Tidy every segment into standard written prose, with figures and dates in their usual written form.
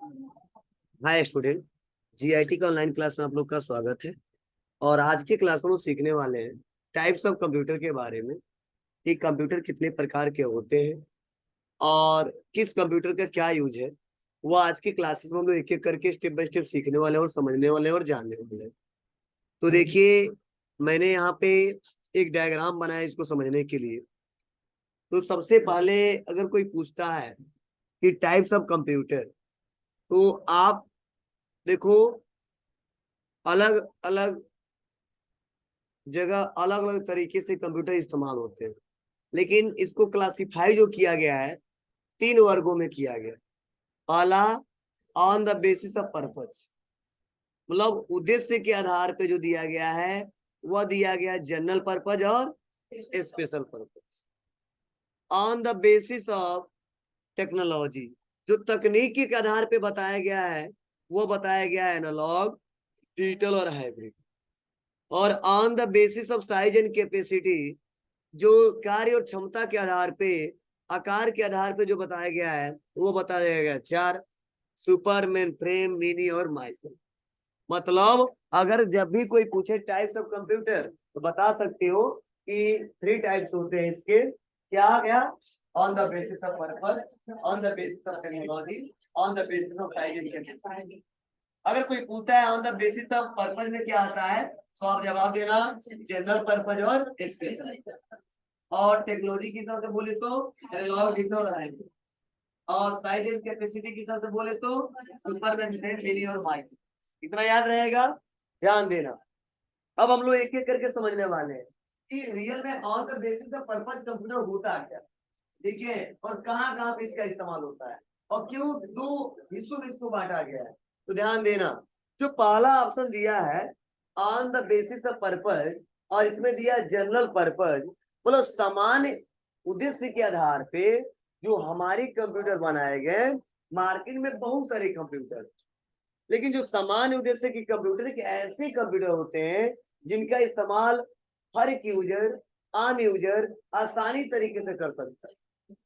Hi student. GIT का online class में आप लोग का स्वागत है। और आज के क्लास में हम लोग सीखने वाले हैं टाइप्स ऑफ कंप्यूटर के बारे में कि कंप्यूटर कितने प्रकार के होते हैं और किस कंप्यूटर का क्या यूज है। वो आज की क्लासेस में हम लोग एक एक करके स्टेप बाय स्टेप सीखने वाले हैं और समझने वाले हैं और जानने वाले हैं। तो देखिए, मैंने यहाँ पे एक डायग्राम बनाया इसको समझने के लिए। तो सबसे पहले अगर कोई पूछता है कि टाइप्स ऑफ कंप्यूटर, तो आप देखो, अलग अलग जगह अलग अलग तरीके से कंप्यूटर इस्तेमाल होते हैं, लेकिन इसको क्लासिफाई जो किया गया है तीन वर्गों में किया गया। पहला, on the basis of purpose, मतलब उद्देश्य के आधार पे जो दिया गया है वह दिया गया जनरल पर्पज और special purpose. On the basis of technology, जो तकनीकी के आधार पे बताया गया है वो बताया गया है एनालॉग, डिजिटल और हाइब्रिड। और on the basis of size and capacity, जो कार्य और क्षमता के आधार पे, आकार के आधार पे जो बताया गया है वो बताया गया चार: सुपर, मेन फ्रेम, मिनी और माइक्रो। मतलब अगर जब भी कोई पूछे टाइप्स ऑफ कंप्यूटर तो बता सकते हो कि थ्री टाइप्स होते हैं इसके। क्या आ गया? On the basis of purpose, on the basis of technology, on the basis of size and capacity. अगर कोई पूछता है on the basis of purpose में क्या आता है, तो आप जवाब देना जनरल पर्पस और स्पेशल। और टेक्नोलॉजी के हिसाब से बोले तो एनालॉग, डिजिटल और हाइब्रिड। और साइज एंड कैपेसिटी के हिसाब से बोले तो सुपर, मिनी और माइक्रो। इतना याद रहेगा, ध्यान देना। अब हम लोग एक एक करके समझने वाले हैं कि रियल में on the basis of purpose computer होता क्या, ठीक है, और कहाँ कहाँ पे इसका इस्तेमाल होता है और क्यों दो हिस्सों में इसको बांटा गया है। तो ध्यान देना, जो पहला ऑप्शन दिया है on the basis of purpose और इसमें दिया जनरल पर्पस, मतलब सामान्य उद्देश्य के आधार पे जो हमारी कंप्यूटर बनाए गए। मार्केट में बहुत सारे कंप्यूटर, लेकिन जो सामान्य उद्देश्य की कंप्यूटर के ऐसे कंप्यूटर होते हैं जिनका इस्तेमाल हर एक यूजर, आम यूजर आसानी तरीके से कर सकता है।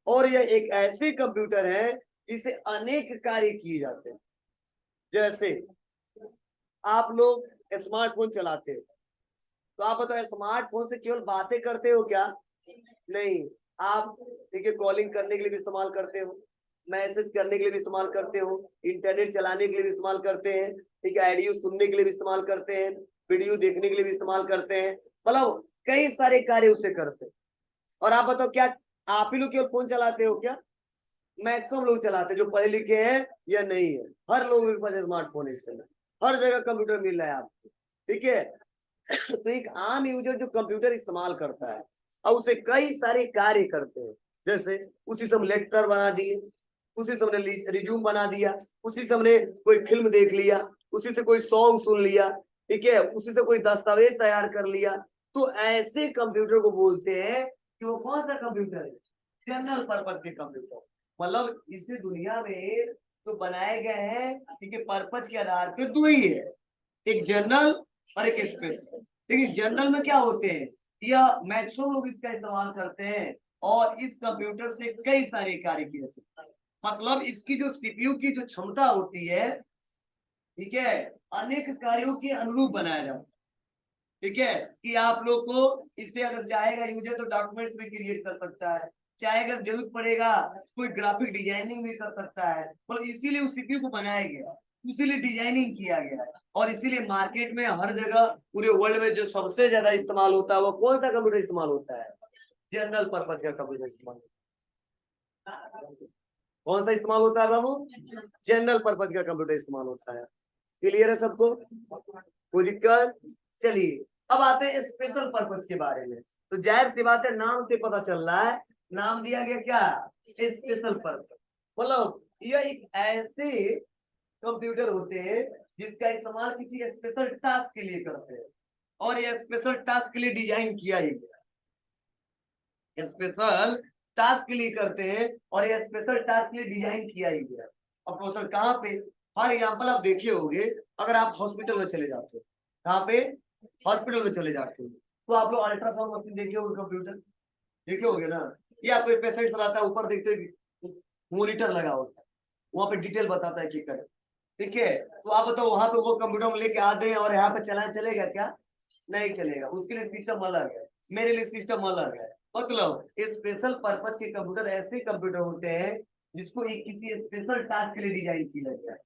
और यह एक ऐसे कंप्यूटर है जिसे अनेक कार्य किए जाते हैं। जैसे आप लोग स्मार्टफोन चलाते हो, तो आप बताओ स्मार्टफोन से केवल बातें करते हो क्या? नहीं, आप देखिए कॉलिंग करने के लिए भी इस्तेमाल करते हो, मैसेज करने के लिए भी इस्तेमाल करते हो, इंटरनेट चलाने के लिए भी इस्तेमाल करते हैं, ठीक है, ऑडियो सुनने के लिए भी इस्तेमाल करते हैं, वीडियो देखने के लिए भी इस्तेमाल करते हैं, मतलब कई सारे कार्य उससे करते हैं। और आप बताओ, क्या आप ही लोग केवल फोन चलाते हो क्या? मैक्सिमम लोग चलाते हैं, जो पढ़े लिखे हैं या नहीं है, हर लोगों के पास स्मार्टफोन है इस समय, हर जगह कंप्यूटर मिल रहा है आपको, ठीक है। तो एक आम यूजर जो कंप्यूटर इस्तेमाल करता है और उसे कई सारे कार्य करते हैं, जैसे उसी से हम लेक्चर बना दिए, उसी से हमने रिज्यूम बना दिया, उसी से हमने कोई फिल्म देख लिया, उसी से कोई सॉन्ग सुन लिया, ठीक है, उसी से कोई दस्तावेज तैयार कर लिया। तो ऐसे कंप्यूटर को बोलते हैं कि वो कौन सा कंप्यूटर है? जनरल पर्पज के कंप्यूटर। मतलब इस दुनिया में तो बनाए गए हैं, ठीक है, पर्पज के आधार पे दो ही है, एक जनरल और एक स्पेशल। लेकिन जनरल में क्या होते हैं, यह मैक्सिमम लोग इसका इस्तेमाल करते हैं और इस कंप्यूटर से कई सारे कार्य किए जा सकते हैं। मतलब इसकी जो सीपीयू की जो क्षमता होती है, ठीक है, अनेक कार्यों के अनुरूप बनाया जाता है। ठीक है, कि आप लोग को इससे अगर चाहेगा यूजर तो डॉक्यूमेंट्स भी क्रिएट कर सकता है, चाहे अगर जरूरत पड़ेगा कोई ग्राफिक डिजाइनिंग भी कर सकता है। मतलब इसीलिए उस सीपीयू को बनाया गया, इसीलिए डिजाइनिंग किया गया है। और इसीलिए मार्केट में हर जगह पूरे वर्ल्ड में जो सबसे ज्यादा इस्तेमाल होता है वो कौन सा कंप्यूटर इस्तेमाल होता है? जनरल पर्पज का कंप्यूटर इस्तेमाल होता है। कौन सा इस्तेमाल होता है बाबू? जनरल पर्पज का कंप्यूटर इस्तेमाल होता है। क्लियर है सबको? कोई दिक्कत? चलिए, अब आते हैं स्पेशल पर्पज के बारे में। तो जाहिर सी बात है, नाम से पता चल रहा है, नाम दिया गया क्या? Special purpose. मतलब यह एक ऐसे कंप्यूटर होते हैं जिसका इस्तेमाल किसी स्पेशल टास्क के लिए करते हैं, और यह स्पेशल टास्क के लिए डिजाइन किया ही गया, स्पेशल टास्क के लिए करते हैं और यह स्पेशल टास्क के लिए डिजाइन किया ही गया। अब प्रोसेसर कहाँ पे? फॉर एग्जाम्पल आप देखे होंगे, अगर आप हॉस्पिटल में चले जाते हो, कहाँ पे? हॉस्पिटल में चले जाते हो, तो आप लोग अल्ट्रासाउंड मशीन देखे होंगे, कंप्यूटर देखे होंगे ना, या कोई पेशेंट चलाता है, ऊपर देखते हो मॉनिटर लगा होता है, वहां पे डिटेल बताता है कि करें। ठीक है, तो आप बताओ वहां पे वो कंप्यूटर में लेके आ दें और यहाँ पे चलेगा क्या? नहीं चलेगा, उसके लिए सिस्टम अलग है, मेरे लिए सिस्टम अलग है। मतलब स्पेशल पर्पज के कंप्यूटर ऐसे कंप्यूटर होते हैं जिसको एक किसी स्पेशल टास्क के लिए डिजाइन किया गया है।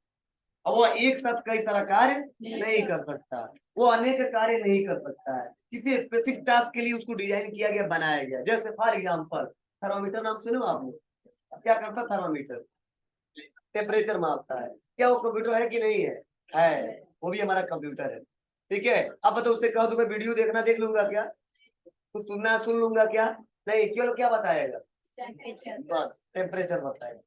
और वो एक साथ कई सारा कार्य नहीं कर सकता, वो अनेक कार्य नहीं कर सकता है, किसी स्पेसिफिक टास्क के लिए उसको डिजाइन किया गया, बनाया गया। जैसे फॉर एग्जाम्पल थर्मामीटर नाम सुने हो आपने? क्या करता थर्मामीटर? टेम्परेचर मापता है। क्या वो कंप्यूटर है कि नहीं है? है, वो भी हमारा कंप्यूटर है। ठीक है, अब बताओ उससे कह दूं मैं वीडियो देखना देख लूंगा क्या? कुछ सुनना सुन लूंगा क्या? नहीं, केवल क्या बताएगा? बस टेम्परेचर बताएगा।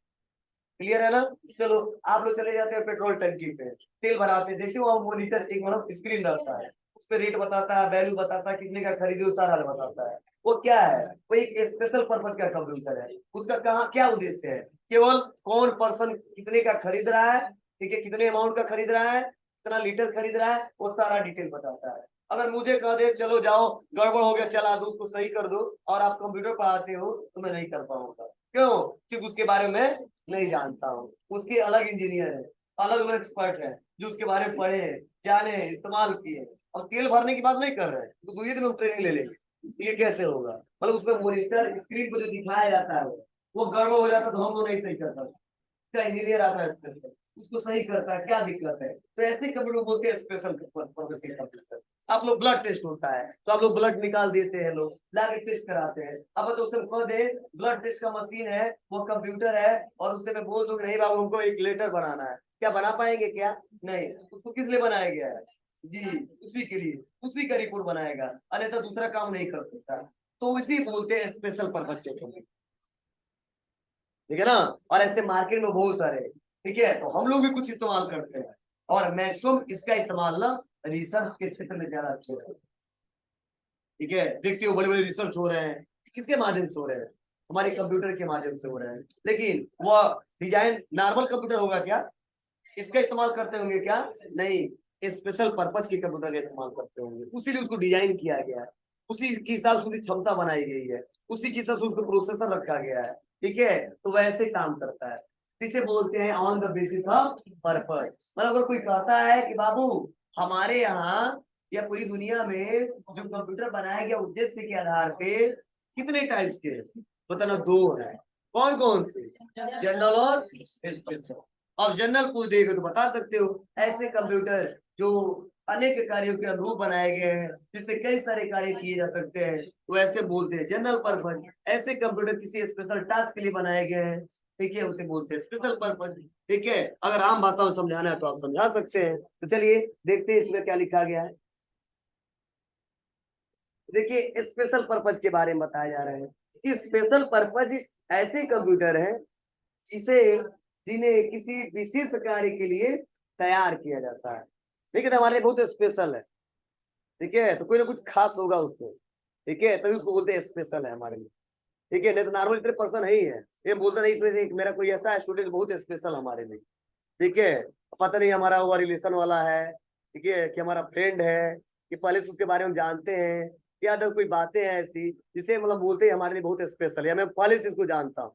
क्लियर है ना? चलो, आप लोग चले जाते हैं पेट्रोल टंकी पे, तेल भराते, देखिए वहाँ मॉनिटर एक मतलब स्क्रीन रहता है, उस पे रेट बताता है, वैल्यू बताता है, कितने का खरीदो, सारा बताता है। वो क्या है? वो एक स्पेशल पर्पज का कंप्यूटर है। उसका कहाँ क्या उद्देश्य है? केवल कौन पर्सन कितने का खरीद रहा है, ठीक है, कितने अमाउंट का खरीद रहा है, कितना लीटर खरीद रहा है, वो सारा डिटेल बताता है। अगर मुझे कह दे चलो जाओ गड़बड़ हो गया, चला दो उसको सही कर दो, और आप कंप्यूटर पढ़ाते हो, तो मैं नहीं कर पाऊंगा। क्यों? क्योंकि उसके बारे में नहीं जानता हूँ। उसके अलग इंजीनियर है, अलग अलग एक्सपर्ट है जो उसके बारे में पढ़े हैं, जाने, इस्तेमाल किए। अब तेल भरने की बात नहीं कर रहे हैं, तो 2 ही दिन में ट्रेनिंग ले लेंगे, ये कैसे होगा? मतलब उसमें मॉनिटर स्क्रीन पर जो दिखाया जाता है वो गड़बड़ हो जाता, तो हम लोग नहीं सही करता, क्या इंजीनियर आता है स्पेशल, उसको सही करता है, क्या दिक्कत है? तो ऐसे कंप्यूटर बोलते हैं स्पेशल कंप्यूटर। आप लोग ब्लड टेस्ट होता है तो आप लोग ब्लड निकाल देते हैं, लोग लाके टेस्ट कराते हैं। अब तो उसमें कह दे ब्लड टेस्ट का मशीन है, वो कंप्यूटर है, और उससे मैं बोल दूं नहीं बाबू हमको एक लेटर बनाना है, क्या बना पाएंगे क्या? नहीं। उसको किस लिए बनाया गया है? जी, उसी के लिए, उसी का रिपोर्ट बनाएगा, अन्यथा दूसरा काम नहीं कर सकता। तो इसी बोलते हैं स्पेशल पर्पज के कंप्यूटर। ठीक है ना? और ऐसे मार्केट में बहुत सारे। ठीक है, तो हम लोग भी कुछ इस्तेमाल करते हैं, और मैक्सिमम इसका इस्तेमाल ना रिसर्च के क्षेत्र में ज्यादा अच्छा है। ठीक है, देखते हो बड़े बड़े रिसर्च हो रहे हैं, किसके माध्यम से हो रहे हैं? हमारे कंप्यूटर के माध्यम से हो रहे हैं। लेकिन वह डिजाइन नॉर्मल कंप्यूटर होगा क्या? इसका इस्तेमाल करते होंगे क्या? नहीं, स्पेशल पर्पज के कंप्यूटर का इस्तेमाल करते होंगे, उसीलिए उसको डिजाइन किया गया है, उसी के हिसाब से उसकी क्षमता बनाई गई है, उसी के हिसाब से उसको प्रोसेसर रखा गया है। ठीक है, तो वैसे काम करता है। इसे बोलते हैं on the basis of purpose. मतलब अगर कोई कहता है कि बाबू हमारे यहाँ या पूरी दुनिया में जो कंप्यूटर बनाया गया उद्देश्य के आधार पे कितने टाइप्स के हैं? बताना, 2 है। कौन कौन से? जनरल और स्पेशल। अब जनरल पूछ देगा तो बता सकते हो, ऐसे कंप्यूटर जो अनेक कार्यों के अनुरूप बनाए गए हैं, जिससे कई सारे कार्य किए जा सकते हैं, तो ऐसे बोलते हैं जनरल पर्पज। ऐसे कंप्यूटर किसी स्पेशल टास्क के लिए बनाए गए हैं, ठीक है, उसे बोलते हैं स्पेशल पर्पज। ठीक है, अगर आम भाषा में समझाना है तो आप समझा सकते हैं। तो चलिए देखते हैं इसमें क्या लिखा गया है। देखिए स्पेशल पर्पज के बारे में बताया जा रहा है कि स्पेशल पर्पज ऐसे कंप्यूटर है जिसे जिन्हें किसी विशेष कार्य के लिए तैयार किया जाता है। ठीक है, तो हमारे लिए बहुत स्पेशल है। ठीक है, तो कोई ना कुछ खास होगा उसमें। ठीक है, तभी उसको बोलते हैं स्पेशल है हमारे लिए। ठीक है, नहीं तो नॉर्मल इतने पर्सन है ही है, ये बोलता नहीं इसमें से एक मेरा कोई ऐसा स्टूडेंट बहुत स्पेशल हमारे लिए। ठीक है, पता नहीं हमारा हुआ रिलेशन वाला है, ठीक है, कि हमारा फ्रेंड है, कि पहले से उसके बारे में जानते हैं, या अदर कोई बातें हैं ऐसी जिसे मतलब बोलते हैं हमारे लिए बहुत स्पेशल है, मैं पहले से इसको जानता हूँ।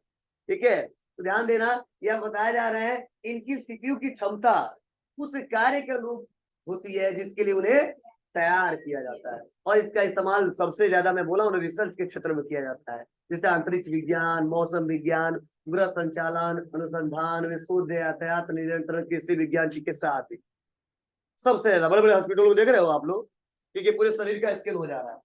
ठीक है, तो ध्यान देना, यह बताया जा रहा है इनकी सीपीयू की क्षमता उस कार्य के अनुरूप होती है जिसके लिए उन्हें तैयार किया जाता है, और इसका इस्तेमाल सबसे ज्यादा मैं बोला उन्हें रिसर्च के क्षेत्र में किया जाता है, जैसे अंतरिक्ष विज्ञान, मौसम विज्ञान, गृह संचालन, अनुसंधान में शोध, यातायात नियंत्रण, कृषि विज्ञान, चिकित्सा आदि। सबसे ज्यादा बड़े बड़े हॉस्पिटल को देख रहे हो आप लोग, ठीक है, पूरे शरीर का स्कैन हो जा रहा है।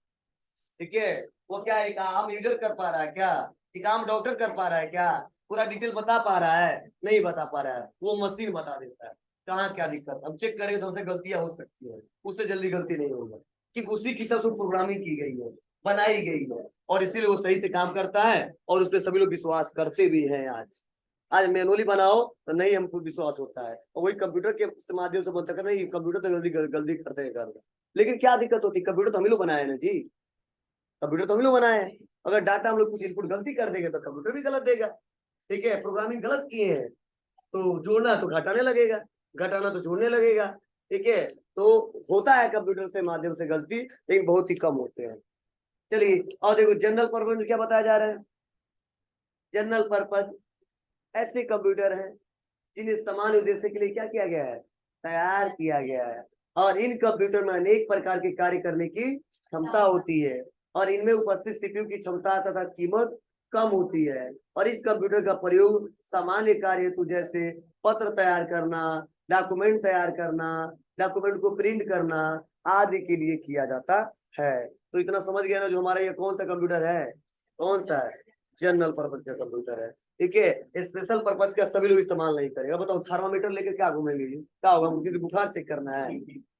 ठीक है, वो क्या एक आम यूजर कर पा रहा है क्या? एक आम डॉक्टर कर पा रहा है क्या? पूरा डिटेल बता पा रहा है? नहीं बता पा रहा है, वो मशीन बता देता है कहाँ क्या दिक्कत। हम चेक करेंगे तो हमसे गलतियां हो सकती है, उससे जल्दी गलती नहीं होगा, कि उसी की सबसे प्रोग्रामिंग की गई है, बनाई गई है, और इसीलिए वो सही से काम करता है, और उस पर सभी लोग विश्वास करते भी हैं। आज आज मैनुअली बनाओ तो नहीं हमको विश्वास होता है, और वही कंप्यूटर के माध्यम से बनता है, नहीं कंप्यूटर तो जल्दी गलती करते हैं कर। लेकिन क्या दिक्कत होती है? कंप्यूटर तो हम ही लोग बनाए ना जी, कंप्यूटर तो हम लोग बनाए हैं। अगर डाटा हम लोग कुछ इनपुट गलती कर देंगे तो कंप्यूटर भी गलत देगा। ठीक है, प्रोग्रामिंग गलत किए हैं तो जोड़ना तो घटाने लगेगा, घटाना तो जोड़ने लगेगा। ठीक है, तो होता है कंप्यूटर से माध्यम से गलती, लेकिन बहुत ही कम होते हैं। चलिए, और देखो जनरल पर्पज में क्या बताया जा रहा है। जनरल पर्पज ऐसे कंप्यूटर हैं जिन्हें समान उद्देश्य के लिए क्या किया गया है, तैयार किया गया है। और इन कंप्यूटर में अनेक प्रकार के कार्य करने की क्षमता होती है और इनमें उपस्थित सीपीयू की क्षमता तथा कीमत कम होती है। और इस कंप्यूटर का प्रयोग सामान्य कार्य हेतु जैसे पत्र तैयार करना, डॉक्यूमेंट तैयार करना, डॉक्यूमेंट को प्रिंट करना आदि के लिए किया जाता है। तो इतना समझ गया ना, जो हमारा ये कौन सा कंप्यूटर है, कौन सा है, जनरल पर्पज का कंप्यूटर है। ठीक है, स्पेशल पर्पज का सभी लोग इस्तेमाल नहीं करेगा। बताओ थर्मामीटर लेकर क्या घूमेंगे जी, क्या होगा, किसी बुखार चेक करना है,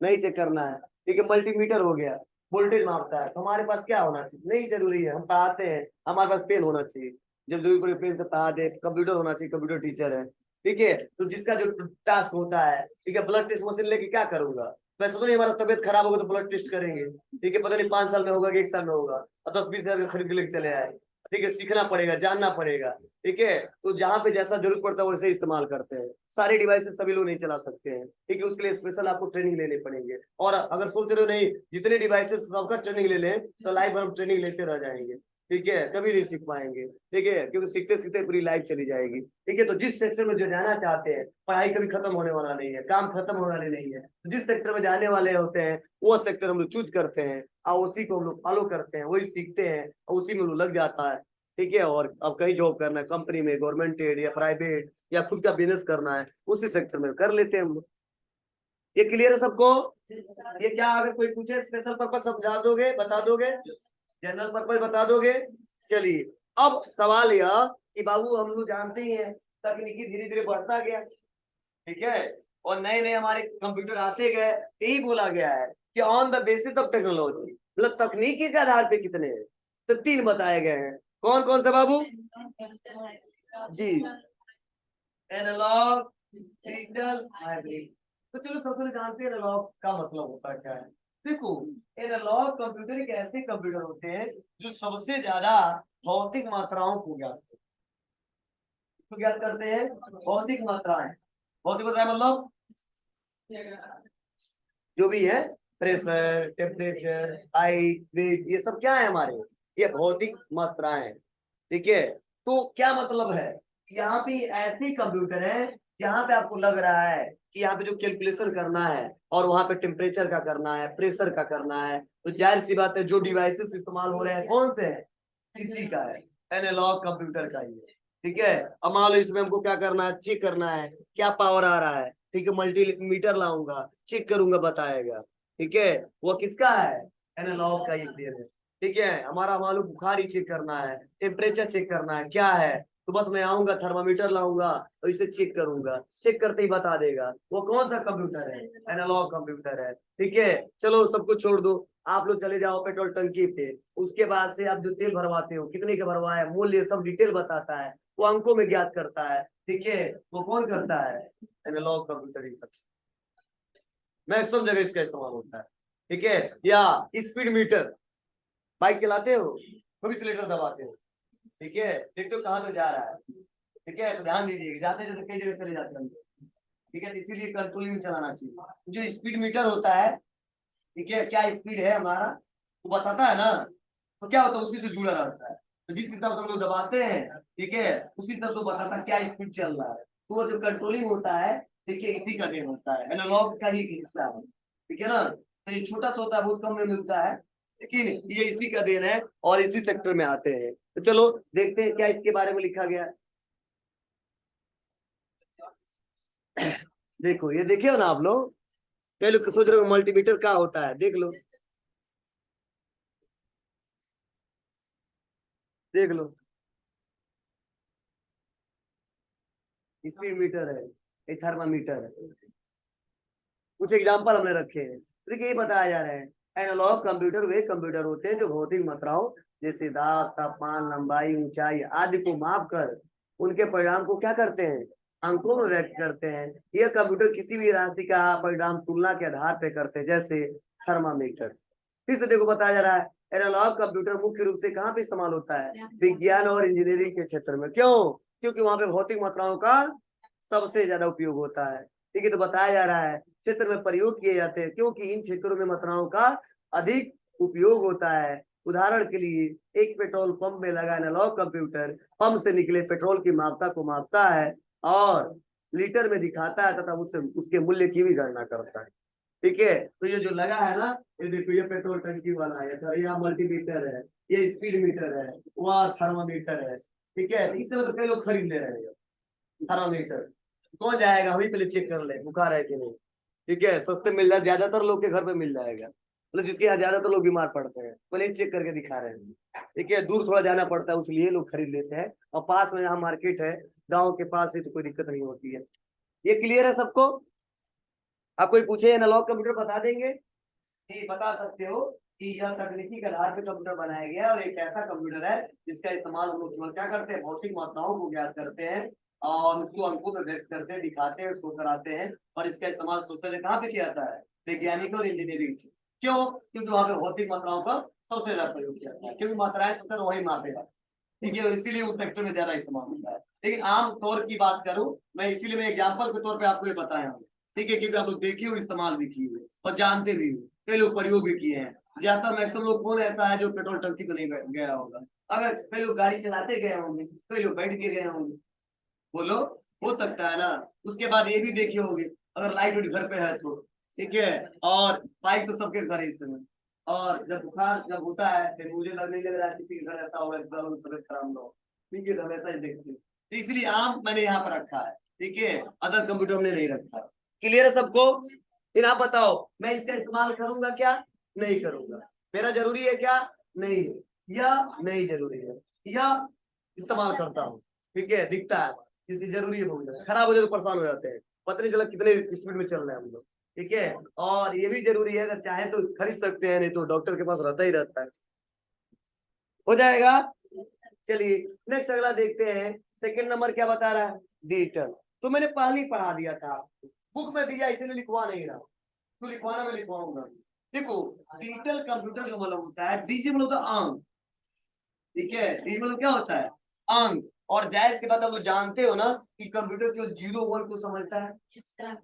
नहीं चेक करना है। ठीक है, मल्टीमीटर हो गया, वोल्टेज मापता है। तो हमारे पास क्या होना चाहिए, नहीं जरूरी है, हम पढ़ाते हैं, हमारे पास पेन होना चाहिए, जब जरूरी पड़े पेन से पढ़ा दे। कंप्यूटर होना चाहिए, कंप्यूटर टीचर है। ठीक है, तो जिसका जो टास्क होता है, ठीक है, ब्लड टेस्ट मशीन लेके क्या करूंगा, वैसे तो नहीं, हमारा तबियत खराब होगा तो ब्लड टेस्ट करेंगे। ठीक है, पता नहीं 5 साल में होगा कि 1 साल में होगा, और 10-20 हजार खरीद के लेके चले आए। ठीक है, सीखना पड़ेगा, जानना पड़ेगा। ठीक है, तो जहां पे जैसा जरूरत पड़ता है वैसे इस्तेमाल करते हैं। सारे डिवाइसेस सभी लोग नहीं चला सकते हैं। ठीक है, उसके लिए स्पेशल आपको ट्रेनिंग लेने पड़ेंगे। और अगर सोच रहे हो नहीं जितने डिवाइसेस सबका ट्रेनिंग ले लें तो लाइफ भर ट्रेनिंग लेते रह जाएंगे। ठीक है, कभी नहीं सीख पाएंगे। ठीक है, क्योंकि सीखते सीखते पूरी लाइफ चली जाएगी। ठीक है, तो जिस सेक्टर में जो जाना चाहते हैं, पढ़ाई कभी खत्म होने वाला नहीं है, काम खत्म होने वाले नहीं है। तो जिस सेक्टर में जाने वाले होते हैं वो सेक्टर हम लोग चूज करते हैं और उसी को हम लोग फॉलो करते हैं, वही सीखते हैं और उसी में लोग लग जाता है। ठीक है, और अब कहीं जॉब करना है, कंपनी में, गवर्नमेंट या प्राइवेट या खुद का बिजनेस करना है, उसी सेक्टर में कर लेते हैं हम लोग। ये क्लियर है सबको? ये क्या अगर कोई पूछे स्पेशल पर्पस समझा दोगे, बता दोगे, जनरल पर्पस बता दोगे? चलिए, अब सवाल यह कि बाबू हम लोग जानते ही हैं तकनीकी धीरे धीरे बढ़ता गया। ठीक है, और नए नए हमारे कंप्यूटर आते गए। यही बोला गया है कि on the basis of technology, मतलब तकनीकी के आधार पे कितने हैं, तो 3 बताए गए हैं। कौन कौन से बाबू जी? Analogue, digital, hybrid. तो चलो सबसे पहले जानते हैं एनालॉग का मतलब होता क्या है। देखो, एनालॉग कंप्यूटर एक ऐसे कंप्यूटर होते हैं जो सबसे ज्यादा भौतिक मात्राओं को ज्ञात करते हैं। तो ज्ञात करते हैं भौतिक मात्राएं। भौतिक मात्राएं मतलब जो भी है, प्रेशर, टेम्परेचर, हाइट, वेट, ये सब क्या है हमारे, ये भौतिक मात्राएं हैं। ठीक है, तो क्या मतलब है, यहाँ पे ऐसे कंप्यूटर है जहाँ पे आपको लग रहा है कि यहाँ पे जो कैलकुलेशन करना है और वहां पे टेम्परेचर का करना है, प्रेशर का करना है, तो जाहिर सी बात है जो डिवाइसेस इस्तेमाल हो रहे हैं कौन से हैं, इसी का है, एनालॉग कंप्यूटर का ही है। ठीक है, अब मान लो इसमें हमको क्या करना है, चेक करना है क्या पावर आ रहा है। ठीक है, मल्टीमीटर लाऊंगा, चेक करूंगा, बताएगा। ठीक है, वो किसका है, एनालॉग का ही देन है। ठीक है, हमारा मान लो बुखार ही चेक करना है, टेम्परेचर चेक करना है, क्या है, तो बस मैं आऊंगा, थर्मामीटर लाऊंगा और इसे चेक करूंगा, चेक करते ही बता देगा। वो कौन सा कंप्यूटर है, एनालॉग कंप्यूटर है। ठीक है, चलो सब कुछ छोड़ दो, आप लोग चले जाओ पेट्रोल टंकी पे, उसके बाद से आप जो तेल भरवाते हो कितने का भरवाया, मूल्य सब डिटेल बताता है, वो अंकों में ज्ञात करता है। ठीक है, वो कौन करता है, एनालॉग कंप्यूटर ही करता है। मैक्सिमम जगह इसका इस्तेमाल होता है। ठीक है, या स्पीड मीटर, बाइक चलाते हो, एक्सीलरेटर दबाते हो, ठीक है, देखते हो कहाँ तो जा रहा है। ठीक है, तो ध्यान दीजिए, जाते जाते कई जगह चले जाते हैं। ठीक है, इसीलिए कंट्रोलिंग चलाना चाहिए। जो स्पीड मीटर होता है, ठीक है, क्या स्पीड है हमारा वो बताता है ना, तो क्या होता है उसी से जुड़ा रहता है। तो जिस तरफ हम लोग दबाते हैं, ठीक है, उसी तरफ तो बताता है क्या स्पीड चल रहा है। तो वो जो कंट्रोलिंग होता है, ठीक है, इसी का देन होता है, एनालॉग का ही हिस्सा है। ठीक है ना, तो ये छोटा सा होता है, बहुत कम में मिलता है, लेकिन ये इसी का देन है और इसी सेक्टर में आते हैं। तो चलो देखते हैं क्या इसके बारे में लिखा गया। देखो, ये देखिए ना आप लोग, कई लोग सोच रहे हो मल्टीमीटर क्या होता है, देख लो, देख लो, स्पीड मीटर है, ये थर्मामीटर है। कुछ एग्जाम्पल हमने रखे हैं। तो देखिए, ये बताया जा रहा है एनालॉग कंप्यूटर वे कंप्यूटर होते हैं जो भौतिक मात्राओं जैसे दाब, तापमान, लंबाई, ऊंचाई आदि को माप कर उनके परिणाम को क्या करते हैं, अंकों में व्यक्त करते हैं। यह कंप्यूटर किसी भी राशि का परिणाम तुलना के आधार पर करते हैं, जैसे थर्मामीटर। फिर से देखो बताया जा रहा है एनालॉग कंप्यूटर मुख्य रूप से कहाँ पे इस्तेमाल होता है, विज्ञान और इंजीनियरिंग के क्षेत्र में। क्यों? क्योंकि वहां पे भौतिक मात्राओं का सबसे ज्यादा उपयोग होता है। ठीक है, तो बताया जा रहा है क्षेत्र में प्रयोग किए जाते हैं क्योंकि इन क्षेत्रों में मात्राओं का अधिक उपयोग होता है। उदाहरण के लिए एक पेट्रोल पंप में लगा एनालॉग कंप्यूटर पंप से निकले पेट्रोल की मात्रा को मापता है और लीटर में दिखाता है तथा उससे उसके मूल्य की भी गणना करता है। ठीक है, तो ये जो लगा है ना, ये देखो ये पेट्रोल टंकी वाला है, तो यहाँ मल्टीमीटर है, ये स्पीड मीटर है, वहाँ थर्मामीटर है। ठीक है, इससे तो कई लोग खरीद ले रहे हैं थर्मामीटर। कौन जाएगा, हम ही पहले चेक कर ले बुखार है कि नहीं। ठीक है, सस्ते मिल जाए, ज्यादातर लोग के घर पे मिल जाएगा, मतलब जिसके यहाँ ज्यादातर लोग बीमार पड़ते हैं पहले चेक करके दिखा रहे हैं। ठीक है, दूर थोड़ा जाना पड़ता है इसलिए लोग खरीद लेते हैं, और पास में यहाँ मार्केट है, गाँव के पास है, तो कोई दिक्कत नहीं होती है। ये क्लियर है सबको? आप कोई पूछे एनालॉग कंप्यूटर बता देंगे कि बता सकते हो कि यह तकनीकी के आधार पर कंप्यूटर बनाया गया है और एक ऐसा कंप्यूटर है जिसका इस्तेमाल हम लोग केवल क्या करते हैं, भौतिक मात्राओं को ज्ञात करते हैं और उसको अंकों में व्यक्त करते हैं, दिखाते हैं, शो कराते हैं। और इसका इस्तेमाल सबसे कहाँ पे किया जाता है, वैज्ञानिक और इंजीनियरिंग। क्यों? क्योंकि वहां पे भौतिक मात्राओं का सबसे ज्यादा प्रयोग किया जाता है, क्योंकि मात्राएं सबसे वही मापेगा। ठीक है, इसीलिए उस सेक्टर में ज्यादा इस्तेमाल होता है। लेकिन आम तौर की बात करूं मैं, इसीलिए मैं एग्जाम्पल के तौर पे आपको ये बताया हूँ। ठीक है, क्योंकि आप लोग देखिए हो, इस्तेमाल भी किए हुए और जानते भी हो, कई लोग प्रयोग भी किए हैं। ज्यादातर मैक्सिमम लोग कौन ऐसा है जो पेट्रोल टंकी पे नहीं गया होगा? अगर कई लोग गाड़ी चलाते गए होंगे, कई लोग बैठ के गए होंगे, बोलो, हो सकता है ना। उसके बाद ये भी देखे होंगे, अगर लाइट वाइट घर पे है तो ठीक है, और बाइक तो सबके घर है इस समय। और जब बुखार जब होता है, फिर मुझे नहीं लग रहा है किसी के घर ऐसा होगा एकदम तबियत खराब ना हो। ठीक है, तो हम ऐसा ही देखते हैं, तो इसलिए आम मैंने यहाँ पर रखा है। ठीक है, अदर कंप्यूटर में नहीं रखा है। क्लियर है सबको? फिर आप बताओ, मैं इसका इस्तेमाल करूंगा क्या, नहीं करूंगा? मेरा जरूरी है क्या, नहीं है, या नहीं जरूरी है, या इस्तेमाल करता हूँ? ठीक है, दिखता है, इसकी जरूरी है, बहुत खराब हो जाए तो परेशान हो जाते हैं, पता नहीं चला कितने स्पीड में चल रहे हैं हम लोग। ठीक है, और ये भी जरूरी है, अगर चाहे तो खरीद सकते हैं, नहीं तो डॉक्टर के पास रहता ही रहता है। हो जाएगा? चलिए नेक्स्ट अगला देखते हैं। सेकंड नंबर क्या बता रहा है, डिजिटल। तो मैंने पहले ही पढ़ा दिया था, बुक में दिया, इसलिए लिखवा नहीं रहा, तो लिखवाना मैं लिखवाऊंगा। देखो, डिजिटल कंप्यूटर का मतलब होता है, डीजी मतलब होता है अंक। ठीक है, डी मतलब क्या होता है, अंक। और जाहिर सी बात आप लोग जानते हो ना कि कंप्यूटर केवल 0 1 को समझता है।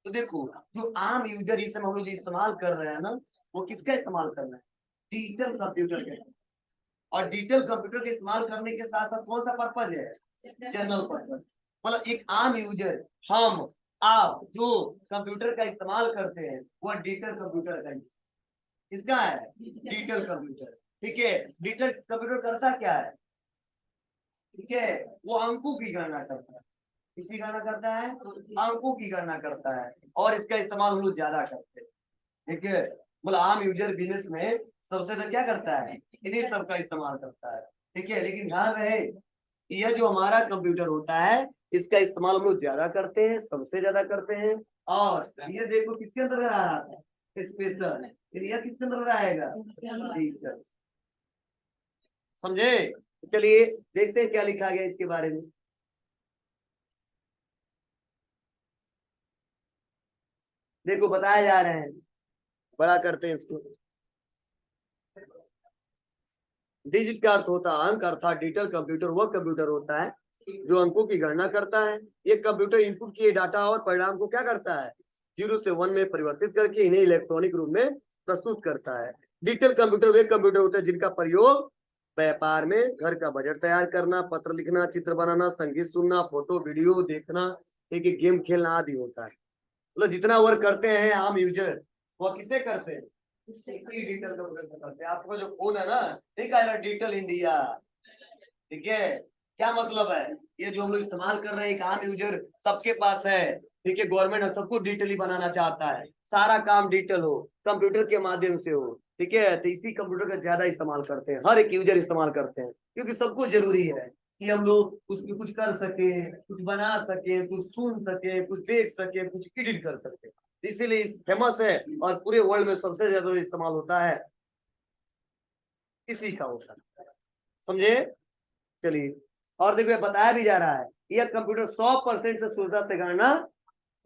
तो देखो, जो आम यूजर इस समय हम लोग जो इस्तेमाल कर रहे हैं ना, वो किसका इस्तेमाल कर रहे हैं, डिजिटल कंप्यूटर का। और डिजिटल कंप्यूटर के इस्तेमाल करने के साथ साथ कौन सा पर्पज है, जनरल पर्पज। मतलब एक आम यूजर, हम आप जो कंप्यूटर का इस्तेमाल करते हैं, वह डिजिटल कंप्यूटर का इसका है, डिजिटल कंप्यूटर। ठीक है, डिजिटल कंप्यूटर करता क्या है, ठीक है, वो अंकों की गणना करता है। किसकी गणना करता है, अंकों की गणना करता है, और इसका इस्तेमाल हम लोग ज्यादा करते हैं। ठीक है, मतलब आम यूजर बिजनेस में सबसे ज्यादा क्या करता है, इन्हीं सब का इस्तेमाल करता है। ठीक है, लेकिन ध्यान रहे, यह जो हमारा कंप्यूटर होता है, इसका इस्तेमाल हम लोग ज्यादा करते हैं, सबसे ज्यादा करते हैं। और ये देखो किसके अंदर आ रहा है, स्पेशल, यह किसके अंदर आएगा, डिजिटल। समझे? चलिए देखते हैं क्या लिखा गया इसके बारे में। देखो बताया जा रहे हैं, बड़ा करते हैं इसको। डिजिट का अर्थ होता है अंक, अर्थात डिजिटल कंप्यूटर वह कंप्यूटर होता है जो अंकों की गणना करता है। ये कंप्यूटर इनपुट किए डाटा और परिणाम को क्या करता है, 0 से 1 में परिवर्तित करके इन्हें इलेक्ट्रॉनिक रूप में प्रस्तुत करता है। डिजिटल कंप्यूटर वे कंप्यूटर होते हैं जिनका प्रयोग व्यापार में, घर का बजट तैयार करना, पत्र लिखना, चित्र बनाना, संगीत सुनना, फोटो वीडियो देखना, एक गेम खेलना आदि होता है। मतलब जितना वर्क करते हैं आम यूजर, वो किससे करते हैं, डिजिटल कंप्यूटर से करते हैं। आपको जो फोन है ना, नहीं कह रहा डिजिटल इंडिया। ठीक है, क्या मतलब है, ये जो हम लोग इस्तेमाल कर रहे हैं, एक आम यूजर सबके पास है। ठीक है, गवर्नमेंट सबको डिजिटली बनाना चाहता है, सारा काम डिजिटल हो, कंप्यूटर के माध्यम से हो। ठीक है, तो इसी कंप्यूटर का ज्यादा इस्तेमाल करते हैं, हर एक यूजर इस्तेमाल करते हैं, क्योंकि सबको जरूरी है कि हम लोग उसमें कुछ कर सके, कुछ बना सके, कुछ सुन सके, कुछ देख सके, कुछ एडिट कर सके। इसीलिए फेमस है, और पूरे वर्ल्ड में सबसे ज्यादा इस्तेमाल होता है, इसी का होता है। समझे? चलिए, और देखो बताया भी जा रहा है, यह कंप्यूटर 100% से शुद्धता से गणना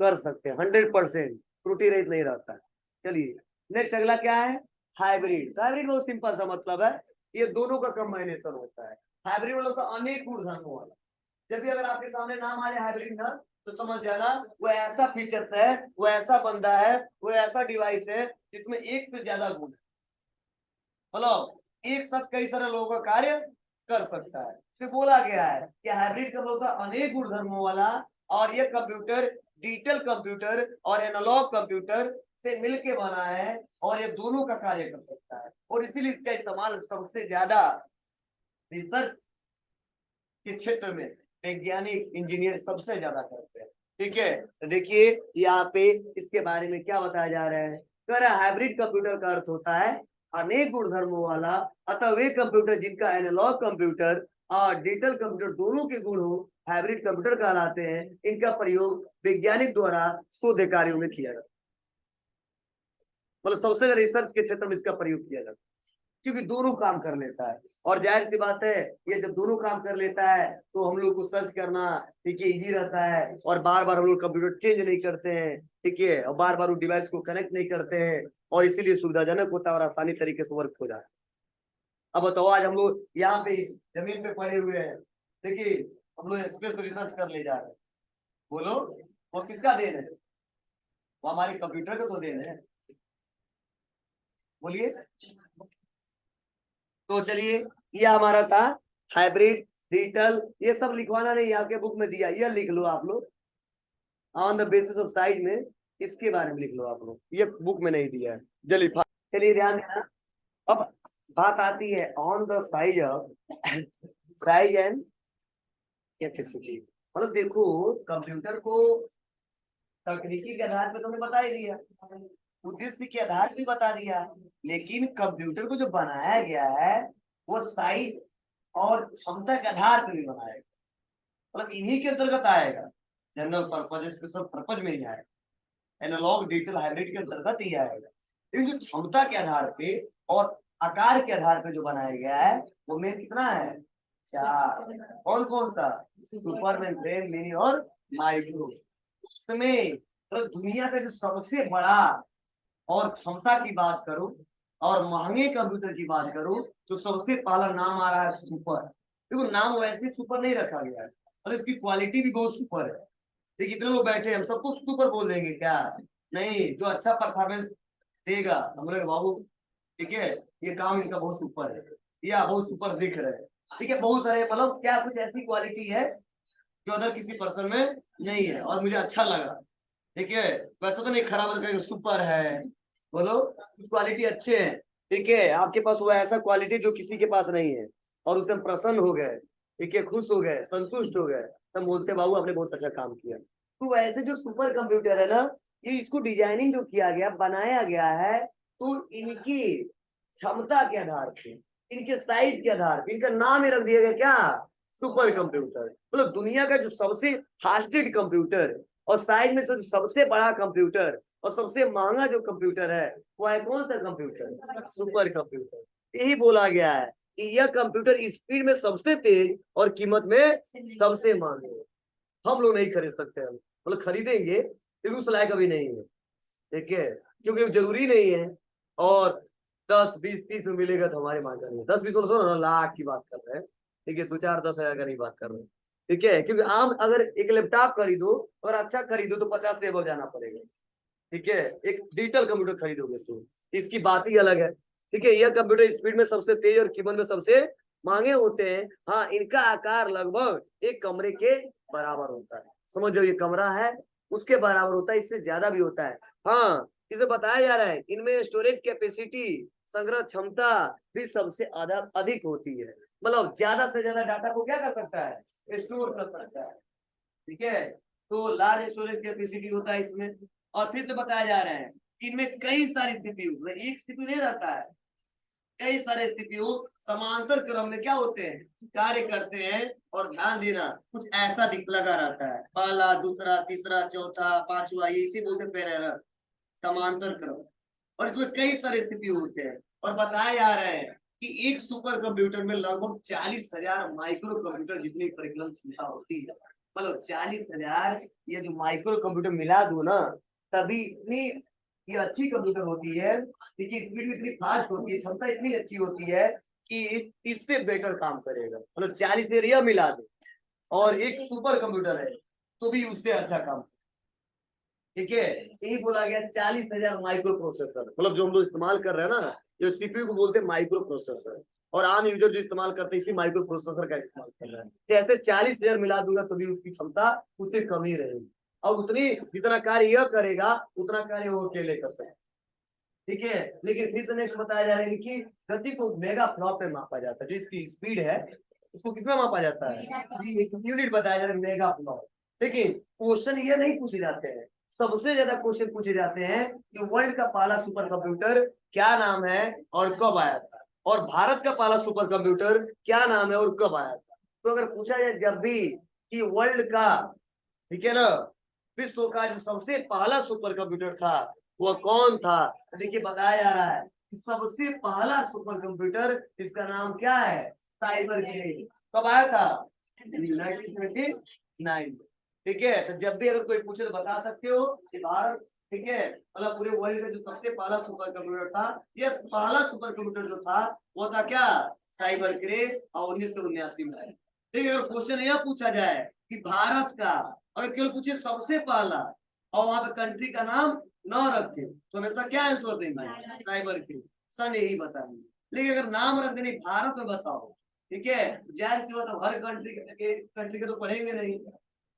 कर सकते हैं, 100% त्रुटि रहित नहीं रहता है। चलिए नेक्स्ट अगला क्या है, हाइब्रिड। हाइब्रिड बहुत सिंपल सा मतलब है, ये दोनों का कंबाइनेशन होता है। हाइब्रिड मतलब तो अनेक गुणधर्मों वाला। जब भी अगर आपके सामने नाम आ जाए हाइब्रिड ना, तो समझ जाना वो ऐसा फीचर्स है, वो ऐसा बंदा है, वो ऐसा डिवाइस है जिसमें एक से ज्यादा गुण है। मतलब एक साथ कई सारे लोगों का कार्य कर सकता है। तो बोला गया है कि हाइब्रिड का होता है अनेक गुण धर्मों वाला और ये कंप्यूटर डिजिटल कंप्यूटर और एनालॉग कंप्यूटर से मिलके बना है और ये दोनों का कार्य कर सकता है और इसीलिए इसका इस्तेमाल सबसे ज्यादा रिसर्च के क्षेत्र में वैज्ञानिक इंजीनियर सबसे ज्यादा करते हैं। ठीक है, तो देखिए यहाँ पे इसके बारे में क्या बताया जा रहा है। कह रहा है हाइब्रिड कंप्यूटर का अर्थ होता है अनेक गुणधर्मों वाला, अतः वे कंप्यूटर जिनका एनालॉग कंप्यूटर और डिजिटल कंप्यूटर दोनों के गुण हो हाइब्रिड कंप्यूटर कहलाते हैं। इनका प्रयोग वैज्ञानिक द्वारा शोध कार्यों में किया जाता है, मतलब सबसे ज्यादा रिसर्च के क्षेत्र में इसका प्रयोग किया जाता है क्योंकि दोनों काम कर लेता है। और जाहिर सी बात है ये जब दोनों काम कर लेता है तो हम लोग को सर्च करना ठीक है इजी रहता है और बार बार हम लोग कंप्यूटर चेंज नहीं करते हैं। ठीक है, और बार बार उस डिवाइस को कनेक्ट नहीं करते हैं और इसीलिए सुविधाजनक होता है और आसानी तरीके से वर्क हो जाता है। अब बताओ आज हम लोग यहाँ पे इस जमीन पे पड़े हुए हैं, देखिए हम लोग एक्सप्रेस पे रिसर्च कर ले जा रहे हैं। बोलो वो किसका देन है? वो हमारे कंप्यूटर का तो देन है। बोलिए। तो चलिए ये हमारा था हाइब्रिड डिजिटल, ये सब लिखवाना नहीं आपके बुक में दिया, ये लिख लो आप लोग on the basis of size में, इसके बारे में लिख लो आप लोग, ये बुक में नहीं दिया है। चलिए ध्यान देना। अब बात आती है on the size of size and capacity. मतलब देखो कंप्यूटर को तकनीकी के आधार पे तुमने बता ही दिया, उद्देश्य के आधार पे बता दिया, लेकिन कंप्यूटर को जो बनाया गया है वो साइज और क्षमता के आधार पर भी बनाया गया, मतलब इन्हीं के अंतर्गत आएगा। जनरल पर्पज स्पेशल पर्पज में ही आएगा, एनालॉग डिजिटल हाइब्रिड के अंतर्गत ही आएगा। लेकिन जो क्षमता के आधार पे और आकार के आधार पे जो बनाया गया है वो मेन कितना है? 4। कौन कौन सा? सुपर मेन, मिनी और माइक्रो। उसमें तो दुनिया का जो सबसे बड़ा और क्षमता की बात करूं और महंगे कंप्यूटर की बात करूं तो सबसे पहला नाम आ रहा है सुपर। देखो नाम वैसे सुपर नहीं रखा गया है और इसकी क्वालिटी भी बहुत सुपर है। देखिए इतने लोग बैठे हैं सब कुछ सुपर बोल देंगे क्या? नहीं, जो अच्छा परफॉर्मेंस देगा हम लोग बाबू ठीक है ये काम इनका बहुत सुपर है या बहुत सुपर दिख रहा है। ठीक है, बहुत सारे मतलब क्या कुछ ऐसी क्वालिटी है जो अदर किसी पर्सन में नहीं है और मुझे अच्छा लगा। ठीक है, वैसे तो नहीं खराब करेंगे सुपर है, बोलो कुछ क्वालिटी अच्छे हैं। ठीक है, आपके पास वो ऐसा क्वालिटी जो किसी के पास नहीं है और उससे हम प्रसन्न हो गए, ठीक है, खुश हो गए, संतुष्ट हो गए, तब बोलते बाबू आपने बहुत अच्छा काम किया। तो ऐसे जो सुपर कंप्यूटर है ना, ये इसको डिजाइनिंग जो किया गया बनाया गया है तो इनकी क्षमता के आधार पे इनके साइज के आधार पे इनका नाम ही रख दिया गया क्या? Super computer. मतलब दुनिया का जो सबसे फास्टेस्ट कंप्यूटर और साइज में जो सबसे बड़ा कंप्यूटर और सबसे महंगा जो कंप्यूटर है वो है कौन सा कंप्यूटर? Super computer. यही बोला गया है कि यह कंप्यूटर स्पीड में सबसे तेज और कीमत में सबसे महंगे है। हम लोग नहीं खरीद सकते, हम मतलब खरीदेंगे लेकिन उस लायक अभी नहीं है। ठीक है, क्योंकि जरूरी नहीं है और 10 20 30 में मिलेगा तो हमारे मांग नहीं है। 10 20 लाख की बात कर रहे हैं। ठीक है, 2 4 10 हजार का नहीं बात कर रहे हैं। ठीक है, क्योंकि आम अगर एक लैपटॉप खरीदो और अच्छा खरीदो तो 50 से अब जाना पड़ेगा। ठीक है, एक डिजिटल कंप्यूटर खरीदोगे तो इसकी बात ही अलग है। ठीक है, यह कंप्यूटर स्पीड में सबसे तेज और कीमत में सबसे महंगे होते हैं। हाँ, इनका आकार लगभग एक कमरे के बराबर होता है। समझ जो ये कमरा है उसके बराबर होता है, इससे ज्यादा भी होता है। हाँ, इसे बताया जा रहा है इनमें स्टोरेज कैपेसिटी संग्रह क्षमता भी सबसे अधिक होती है, मतलब ज्यादा से ज्यादा डाटा को क्या कर सकता है? स्टोर कर सकता है। ठीक है, तो लार्ज स्टोरेज कैपेसिटी होता है इसमें। और फिर से बताया जा रहा है इनमें कई सारी सीपीयू, एक सीपीयू नहीं रहता है, कई सारे सीपीयू समांतर क्रम में क्या होते हैं? कार्य करते हैं। और ध्यान देना कुछ ऐसा लगा रहता है, पहला दूसरा तीसरा चौथा पांचवा, ये इसी बोलते पैरेलल समांतर क्रम। और इसमें कई सारे सीपीयू होते हैं और बताया जा रहा है कि एक सुपर कंप्यूटर में लगभग 40,000 माइक्रो कंप्यूटर जितनी परिकलन क्षमता होती है। मतलब 40,000 ये जो माइक्रो कंप्यूटर मिला दो ना तभी इतनी ये अच्छी कंप्यूटर होती है, इसकी स्पीड इतनी फास्ट होती है, क्षमता इतनी अच्छी होती है कि इससे बेटर काम करेगा। मतलब 40 एरिया मिला दो और एक सुपर कंप्यूटर है तो भी उससे अच्छा काम। ठीक है, यही बोला गया 40,000 माइक्रो प्रोसेसर, मतलब जो हम लोग इस्तेमाल कर रहे हैं ना, जो सीपीयू को बोलते हैं माइक्रो प्रोसेसर। और आम यूजर जो इस्तेमाल करते हैं इसी माइक्रो प्रोसेसर का इस्तेमाल कर रहा है। तो ऐसे 40,000 मिला दूंगा तो भी उसकी क्षमता उससे कम ही रहेगी, और उतनी जितना कार्य यह करेगा उतना कार्य वो अकेले कर सकता है। ठीक है, लेकिन फिर से नेक्स्ट बताया जा रहा है कि गति को मेगा फ्लॉप में मापा जाता है, जो इसकी स्पीड है उसको किसमें मापा जाता है, ये एक यूनिट बताया जा रहा है मेगा फ्लॉप। लेकिन क्वेश्चन ये नहीं पूछे जाते हैं, सबसे ज्यादा क्वेश्चन पूछे जाते हैं कि वर्ल्ड का पहला सुपर कंप्यूटर क्या नाम है और कब आया था, और भारत का पहला सुपर कंप्यूटर क्या नाम है और कब आया था। तो अगर पूछा जाए जब भी कि वर्ल्ड का, ठीक है ना, विश्व का जो सबसे पहला सुपर कंप्यूटर था वह कौन था, तो देखिए बताया जा रहा है कि सबसे पहला सुपर कंप्यूटर इसका नाम क्या है, साइबर क्रे। कब आया था, 1929। ठीक है, तो जब भी अगर कोई पूछे तो बता सकते हो कि भारत, ठीक है, मतलब पूरे वर्ल्ड का जो सबसे पहला सुपर कंप्यूटर था, ये पहला सुपर कंप्यूटर जो था वो था क्या, साइबर क्रे, और 1979 में आया। ठीक है, अगर क्वेश्चन यह पूछा जाए कि भारत का, अगर केवल पूछे सबसे पहला और वहां पे कंट्री का नाम न रखे तो हमेशा क्या आंसर देंगे, साइबर क्रे, सन यही बताएंगे। लेकिन अगर नाम रख देने भारत में बताओ, ठीक है, जाहिर सी बात हर कंट्री के तो पढ़ेंगे नहीं,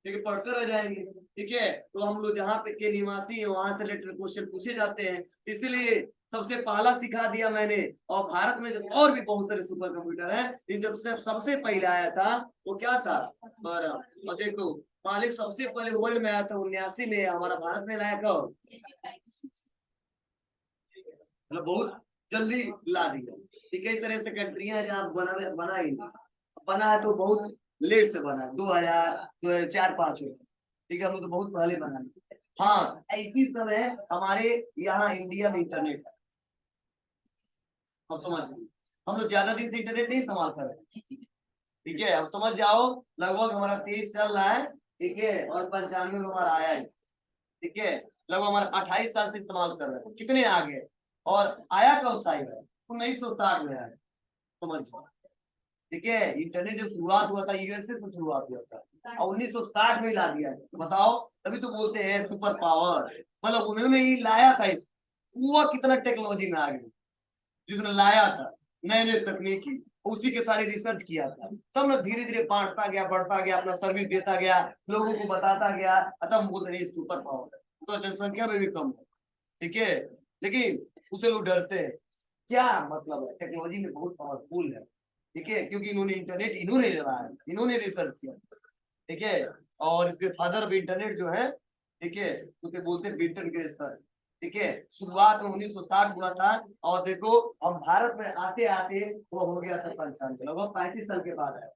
ठीक है, पढ़ते रह जाएंगे। ठीक है, तो हम लोग जहाँ पे के निवासी है वहां से रिलेटेड क्वेश्चन पूछे जाते हैं, इसीलिए सबसे पहला सिखा दिया मैंने। और भारत में जो और भी बहुत सारे सुपर कंप्यूटर हैं, इन जब से सबसे पहले आया था वो क्या था, और देखो पहले सबसे पहले वर्ल्ड में आया था 79 में, हमारा भारत में लाया कब, मतलब बहुत जल्दी ला दिया। ठीक है, इस तरह से कंट्रियां जहाँ बना ही नहीं। बना है तो बहुत लेट से बना है, 2000 2004 5 में। ठीक है, हम लोग तो बहुत पहले बना है। हाँ, ऐसी समय हमारे यहाँ इंडिया में इंटरनेट है, हम समझ लीजिए, हम लोग ज्यादा दिन से इंटरनेट नहीं इस्तेमाल कर रहे। ठीक है, अब समझ जाओ, लगभग हमारा 23 चल रहा है, ठीक है, और 95 में हमारा आया है। ठीक है, लगभग हमारा 28 साल से इस्तेमाल कर रहे हैं, कितने आगे, और आया कब था, 1960 में आया, समझ। ठीक है, इंटरनेट जब शुरुआत हुआ था यूएसए से शुरुआत हुआ था, और 1960 में ला दिया है, तो बताओ, तभी तो बोलते हैं सुपर पावर, मतलब उन्होंने ही लाया था वो कितना टेक्नोलॉजी में आ गया, जिसने लाया था नए नए तकनीकी, उसी के सारे रिसर्च किया था, तब ना धीरे धीरे बांटता गया, बढ़ता गया, अपना सर्विस देता गया, लोगों को बताता गया, तब बोलते नहीं सुपर पावर है, तो जनसंख्या में भी कम है। ठीक है, लेकिन उसे लोग डरते हैं, क्या मतलब है, टेक्नोलॉजी में बहुत पावरफुल है। ठीक है, क्योंकि इन्होंने इंटरनेट इन्होंने चलाया, इन्होंने रिसर्च किया। ठीक है, और इसके फादर ऑफ इंटरनेट जो है, ठीक है, उसे बोलते हैं बिल्टन गेट्स। ठीक है, शुरुआत में 1960 हुआ था, और देखो हम भारत में आते आते वो हो गया था 95, लगभग 35 साल के बाद है।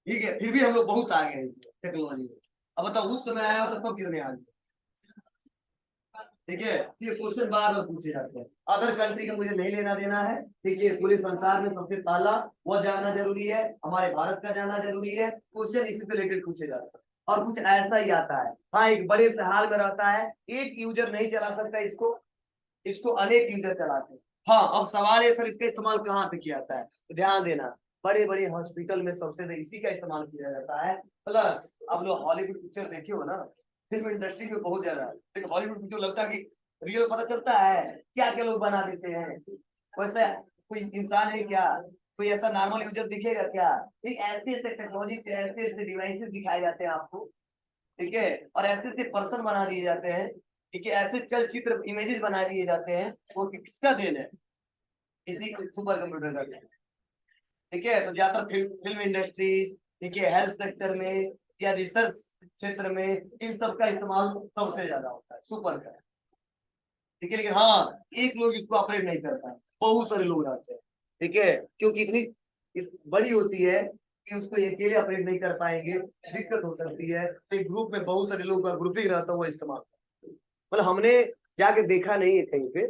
ठीक है, फिर भी हम लोग बहुत आगे हैं टेक्नोलॉजी में। अब बताओ उस समय आया तो तब कितने आगे। ठीक है, ये क्वेश्चन बार बार पूछे जाते हैं, अदर कंट्री का मुझे नहीं लेना देना है। ठीक है, पूरे संसार में सबसे पहला वो जानना जरूरी है, हमारे भारत का जानना जरूरी है, क्वेश्चन इसी से रिलेटेड पूछे जाते हैं। और कुछ ऐसा ही आता है, हाँ, एक बड़े से हाल में रहता है, एक यूजर नहीं चला सकता इसको, इसको अनेक यूजर चलाते हैं। हाँ, अब सवाल है सर इसका इस्तेमाल कहाँ पे किया जाता है, तो ध्यान देना, बड़े बड़े हॉस्पिटल में सबसे ज्यादा इसी का इस्तेमाल किया जाता है। प्लस अब लोग हॉलीवुड पिक्चर देखे हो ना, फिल्म इंडस्ट्री में बहुत ज्यादा, लेकिन हॉलीवुड पिक्चर लगता है कि रियल पता चलता है क्या क्या लोग बना देते हैं, वैसे कोई इंसान है क्या, कोई ऐसा नॉर्मल यूजर दिखेगा क्या, एक ऐसे ऐसे टेक्नोलॉजी से ऐसे ऐसे डिवाइसेस दिखाए जाते हैं आपको। ठीक है, और ऐसे ऐसे पर्सन बना दिए जाते हैं, ठीक है, ऐसे चलचित्र इमेजेस बना दिए जाते हैं, वो किसका देन है, इसी सुपर कंप्यूटर का देन। ठीक है, तो ज्यादातर फिल्म इंडस्ट्री, ठीक है, हेल्थ सेक्टर में या रिसर्च क्षेत्र में इन सब का इस्तेमाल सबसे ज्यादा होता है सुपर का। ठीक है, लेकिन हाँ, एक लोग इसको ऑपरेट नहीं करता, बहुत सारे लोग आते हैं। ठीक है, क्योंकि इतनी इस बड़ी होती है कि उसको अकेले ऑपरेट नहीं कर पाएंगे, दिक्कत हो सकती है, तो एक ग्रुप में बहुत सारे लोग का ग्रुपिंग रहता है वो इस्तेमाल, मतलब हमने जाके देखा नहीं है कहीं पे,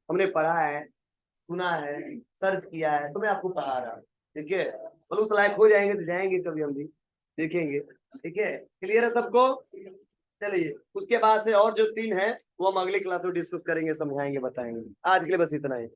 हमने पढ़ा है, सुना है, सर्च किया है, तो मैं आपको पढ़ा रहा हूँ। ठीक है, मतलब उस लायक हो जाएंगे तो जाएंगे कभी हम भी देखेंगे। ठीक है, क्लियर है सबको। चलिए, उसके बाद से और जो 3 है वो हम अगली क्लास में डिस्कस करेंगे, समझाएंगे, बताएंगे। आज के लिए बस इतना ही।